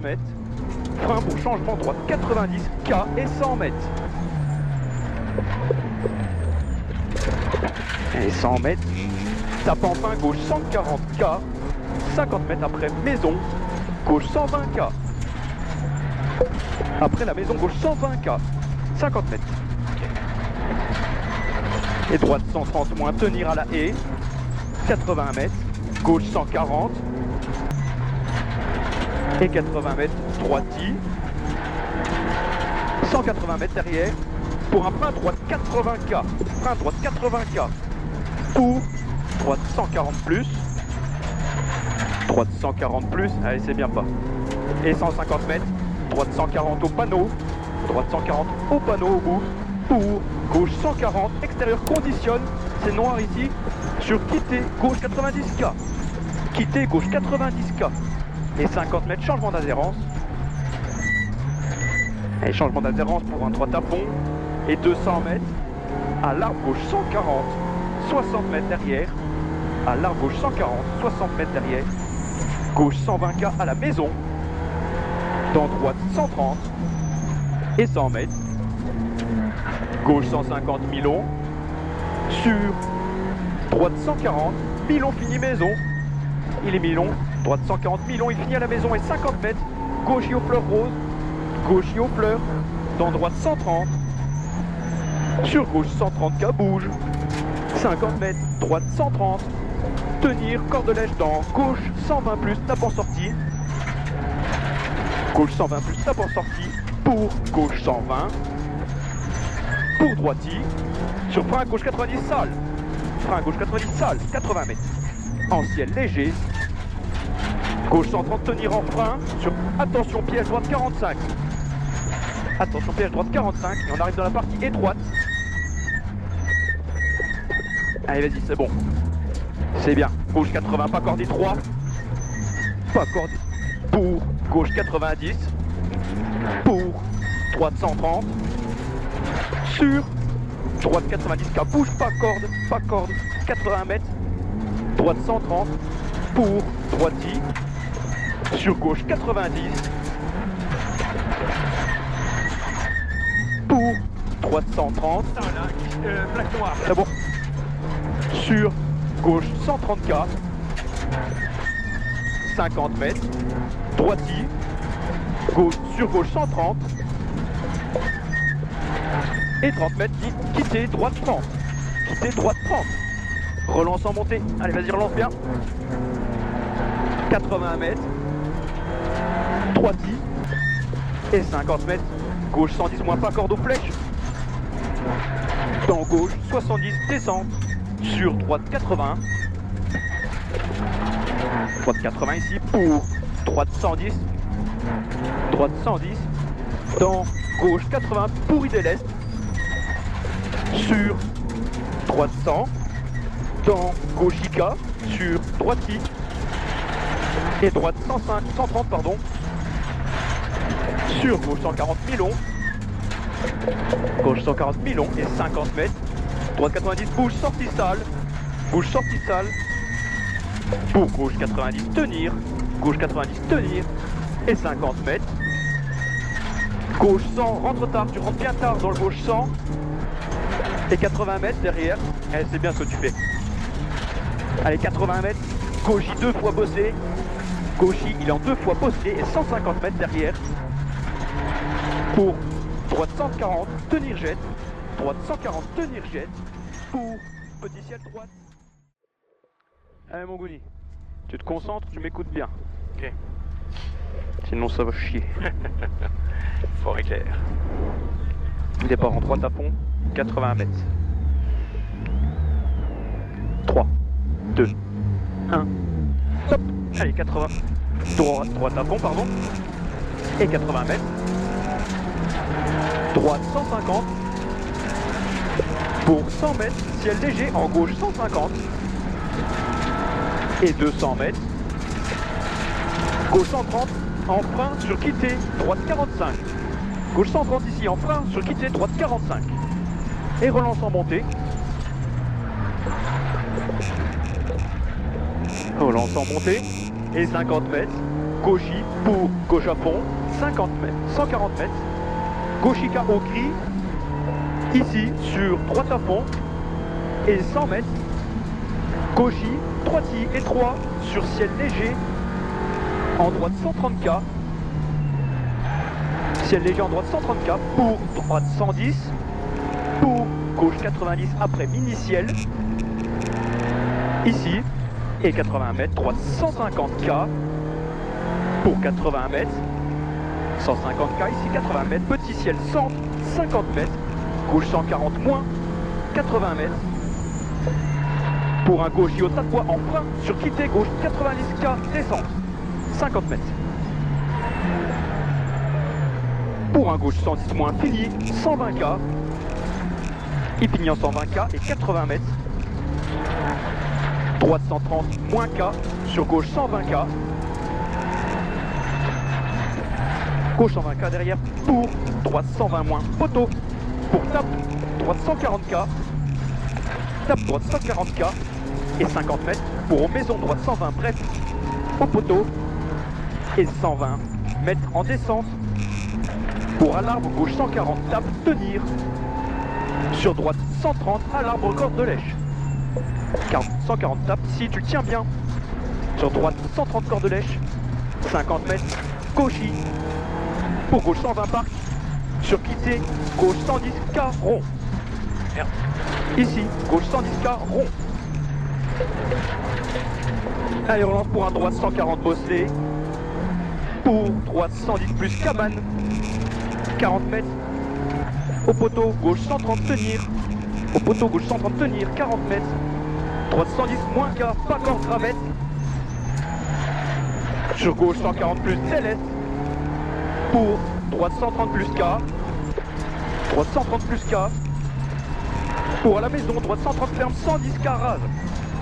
mètres. Frein pour changement droite 90, K et 100 mètres. Et 100 mètres. Tape en fin gauche 140 K. 50 mètres après maison. Gauche 120 K. Après la maison gauche 120 K. 50 mètres. Et droite 130 moins tenir à la haie. 80 mètres. Gauche 140. Et 80 mètres droiti. 180 mètres derrière. Pour un frein droite 80 K. Frein droite 80 K. Pour droite 140 plus. Droite 140 plus. Allez, c'est bien pas. Et 150 mètres. Droite 140 au panneau. Droite 140 au panneau au bout. Pour gauche 140. Extérieur conditionne. C'est noir ici. Sur quitter gauche 90 K. Quitter gauche 90 K. Et 50 mètres changement d'adhérence. Et changement d'adhérence pour un droite à fond. Et 200 mètres. À l'arbre gauche 140. 60 mètres derrière. À l'arbre gauche 140. 60 mètres derrière. Gauche 120 K à la maison. Dans droite 130. Et 100 mètres. Gauche 150 Milon. Sur droite 140. Milon finit maison. Il est Milon. Droite 140 Milon. Il finit à la maison et 50 mètres. Gauche aux fleurs roses. Gauche aux fleurs. Dans droite 130. Sur gauche 130 K bouge. 50 mètres. Droite 130. Tenir cordelèche dans gauche 120 plus tape en sortie. Gauche 120 plus tape en sortie. Pour gauche 120. Pour droiti. Sur frein gauche 90 sale. Frein gauche 90 sale. 80 mètres. En ciel léger. Gauche 130 tenir en frein. Sur attention piège droite 45. Attention piège droite 45. Et on arrive dans la partie étroite. Allez vas-y c'est bon. C'est bien. Gauche 80 pas cordé 3. Pas cordé. Pour gauche 90. Pour droite 130. Sur droite 90 K bouge pas corde 80 mètres. Droite 130 pour droiti. Sur gauche 90. Pour droite 130. C'est bon. Sur gauche 130 K. 50 mètres. Droiti. Gauche, sur gauche 130. Et 30 mètres, quitter, droite 30. Quitter, droite 30. Relance en montée. Allez, vas-y, relance bien. 80 mètres. Droiti. Et 50 mètres. Gauche 110 moins pas corde aux flèches. Dans gauche 70 descente. Sur droite 80. Droite 80 ici pour droite 110. Droite 110. Dans gauche 80 pour idée l'est. Sur droite 100. Dans gauche IK. Sur droite I. Et droite 105, 130 pardon. Sur gauche 140 Milon. Gauche 140 Milon et 50 mètres. Droite 90 bouge sortie sale. Bouge sortie sale. Pour gauche 90 tenir. Gauche 90 tenir. Et 50 mètres. Gauche 100 rentre tard. Tu rentres bien tard dans le gauche 100. Et 80 mètres derrière. Eh, c'est bien ce que tu fais. Allez 80 mètres. Gauche I 2 fois bossé. Gauche I il est en 2 fois bossé. Et 150 mètres derrière. Pour droite 140 tenir jette. Droite 140 tenir jette. Pour petit ciel droite. Allez mon Gouni, tu te concentres, tu m'écoutes bien. Ok. Sinon ça va chier. Fort éclair. Départ en droite à fond, 80 mètres. 3, 2, 1, stop. Allez 80. Droite à fond pardon. Et 80 mètres. Droite 150. Pour 100 mètres, ciel léger en gauche 150. Et 200 mètres. Gauche 130 en frein sur quitter, droite 45. Gauche 130 ici en frein sur quitter, droite 45. Et relance en montée. Relance en montée. Et 50 mètres. gauchis pour gauche à fond, 50 mètres, 140 mètres. Gauchika au gris, ici sur droite à fond et 100 mètres. Gauchis, droiti étroit sur ciel léger en droite 130K. Ciel léger en droite 130K pour droite 110. Pour gauche 90 après mini-ciel. Ici. Et 80 mètres, droite 150K. Pour 80 mètres. 150K, ici 80 mètres. Petit ciel 150 mètres. Gauche 140 moins. 80 mètres. Pour un gauchis au tas de poids en frein sur quitté gauche 90K descente. 50 mètres. Pour un gauche 110 moins fini 120K. Il finit en 120K et 80 mètres. Droite 130 moins K sur gauche 120K. Gauche 120K derrière pour droite 120 moins poteau. Pour tape droite 140K. Tape droite 140K et 50 mètres pour maison droite 120 bref au poteau et 120 mètres en descente pour à l'arbre gauche 140 tape tenir sur droite 130 à l'arbre corde de lèche 140 tape ici tu tiens bien sur droite 130 corde de lèche 50 mètres gauchis pour gauche 120 parc sur quitté gauche 110K rond. Merde. Ici gauche 110K rond. Allez, on relance pour un droite 140 bosselé. Pour droite 110 plus cabane. 40 mètres. Au poteau, gauche 130 tenir. Au poteau, gauche 130 tenir. 40 mètres. Droite 110 moins K, pas corde travette. Sur gauche 140 plus céleste. Pour droite 130 plus K. Droite 130 plus K. Pour à la maison, droite 130 ferme, 110 K rase.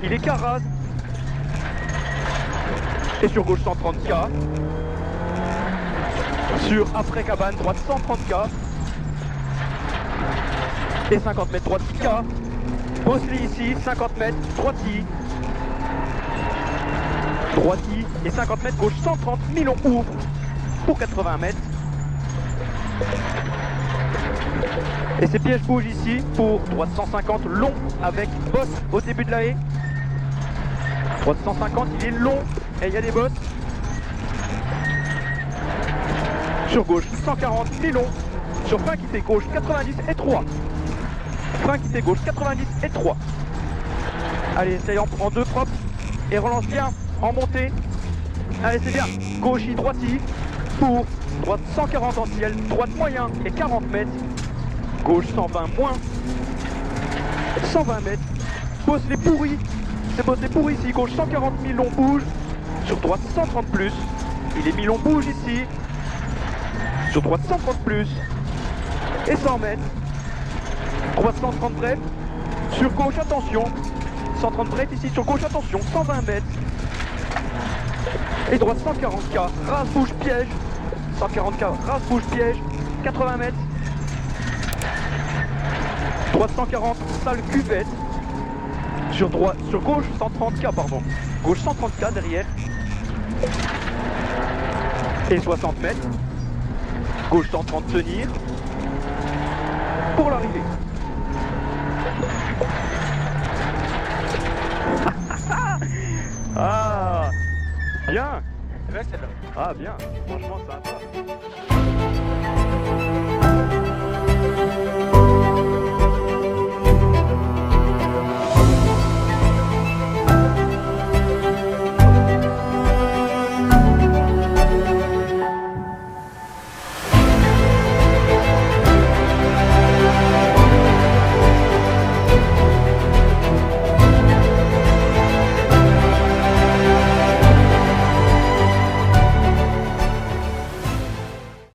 Il est K rase. Et sur gauche 130K. Sur après cabane, droite 130K. Et 50 mètres droite K. Bosley ici, 50 mètres, droiti. Droiti et 50 mètres gauche 130, Milon ouvre pour 80 mètres. Et ces pièges bougent ici pour droite 150 long avec bosse au début de la haie. Droite 150, il est long et il y a des bosses. Sur gauche 140, Milon. Sur frein quitté gauche 90 et 3. Frein quitté gauche 90 et 3. Allez, essaye en deux propres et relance bien en montée. Allez, c'est bien. Gauchis, droiti pour droite 140 en ciel, droite moyen et 40 mètres. Gauche 120 moins 120 mètres. Bosse les pourris. C'est bosse les pourris ici. Gauche 140, Milon bouge. Sur droite 130 plus. Il est Milon bouge ici. Sur droite 130 plus. Et 100 mètres. Droite 130 bref. Sur gauche attention. 130 bref ici sur gauche attention. 120 mètres. Et droite 140K. Rase bouge piège. 140K. Rase bouge piège. 80 mètres. Droite 140, sale cuvette. Sur gauche 130K, pardon. Gauche 130K derrière. Et 60 mètres. Gauche 130 tenir. Pour l'arrivée. Ah, bien. C'est vrai que celle-là. Ah, bien. Franchement, sympa.